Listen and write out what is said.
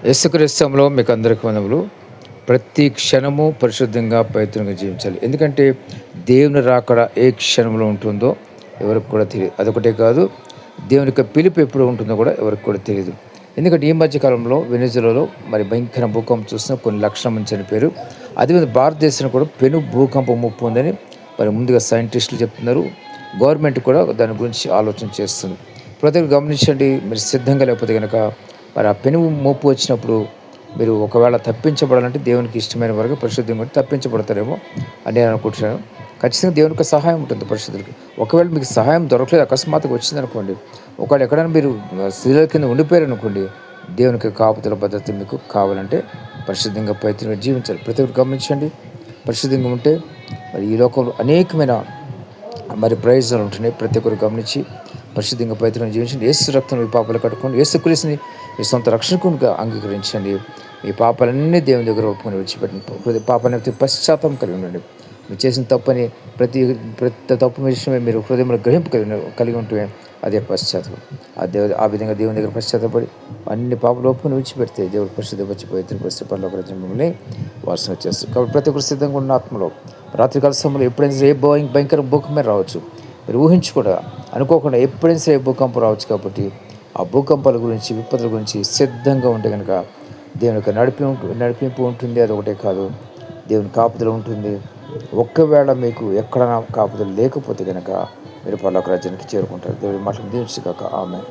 యేసుక్రీస్తులో మీకు అందరికి వందములు. ప్రతి క్షణము పరిశుద్ధంగా, పవిత్రంగా జీవించాలి. ఎందుకంటే దేవుని రాకడ ఏ క్షణంలో ఉంటుందో ఎవరికి కూడా తెలియదు. అదొకటే కాదు, దేవుని యొక్క పిలుపు ఎప్పుడు ఉంటుందో కూడా ఎవరికి కూడా తెలియదు. ఎందుకంటే ఈ మధ్య కాలంలో వెనిజులాలో మరి భయంకర భూకంపం చూసిన కొన్ని లక్షల మంది చనిపోయారు. అదేవిధంగా భారతదేశంలో కూడా పెను భూకంపం ముప్పు ఉందని మరి ముందుగా సైంటిస్టులు చెప్తున్నారు. గవర్నమెంట్ కూడా దాని గురించి ఆలోచన చేస్తుంది. ప్రతి ఒక్కరు గమనించండి, మీరు సిద్ధంగా లేకపోతే కనుక మరి ఆ పెను ముప్పు వచ్చినప్పుడు మీరు ఒకవేళ తప్పించబడాలంటే దేవునికి ఇష్టమైన వరకు పరిశుద్ధంగా ఉంటే తప్పించబడతారేమో అని నేను అనుకుంటున్నాను. ఖచ్చితంగా దేవుని యొక్క సహాయం ఉంటుంది పరిశుద్ధులకి. ఒకవేళ మీకు సహాయం దొరకలేదు, అకస్మాత్తుగా వచ్చిందనుకోండి, ఒకవేళ ఎక్కడైనా మీరు శిలువ కింద ఉండిపోయారు అనుకోండి, దేవునికి కాపుదల భద్రత మీకు కావాలంటే పరిశుద్ధంగా పవిత్రంగా జీవించాలి. ప్రతి ఒక్కరు గమనించండి, పరిశుద్ధంగా ఉంటే మరి ఈ లోకంలో అనేకమైన మరి ప్రయోజనాలు ఉంటున్నాయి. ప్రతి ఒక్కరు గమనించి పరిశుద్ధంగా పవిత్రంగా జీవించండి. యేసు రక్తం మీ పాపాలు కట్టుకోండి. యేసుక్రీస్తుని మీ సొంత రక్షకునిగా అంగీకరించండి. మీ పాపాలన్నీ దేవుని దగ్గర ఒప్పుకొని విడిచిపెట్టండి. పాపాన్ని పశ్చాత్తాపం కలిగి ఉండండి. మీరు చేసిన తప్పని ప్రతి ప్రతి తప్పు విషయమే మీరు హృదయంలో గ్రహింపు కలిగి ఉంటే అదే పశ్చాత్తాపం. ఆ విధంగా దేవుని దగ్గర పశ్చాత్తపడి అన్ని పాపలు ఒప్పుకొని విడిచిపెడితే దేవుడు పరిశుద్ధ వచ్చి పవిత్ర పరిస్థితి పనులకు మిమ్మల్ని వాసన చేస్తారు. కాబట్టి ప్రతి ఒక్కరు సిద్ధంగా ఉన్న ఆత్మలో రాత్రికాల సమయంలో ఎప్పుడైనా సరే భయంకర భూకంపమే రావచ్చు. మీరు ఊహించుకోవడం అనుకోకుండా ఎప్పుడైనా సరే భూకంపం రావచ్చు. కాబట్టి ఆ భూకంపాల గురించి, విపత్తుల గురించి సిద్ధంగా ఉంటే కనుక దేవుని యొక్క నడిపింపు ఉంటుంది. అదొకటే కాదు, దేవుని కాపుదల ఉంటుంది. ఒక్కవేళ మీకు ఎక్కడైనా కాపుదల లేకపోతే కనుక మీరు పరలోక రాజ్యానికి చేరుకుంటారు. దేవుడి మాటలు దీవించగాక. ఆమేన్.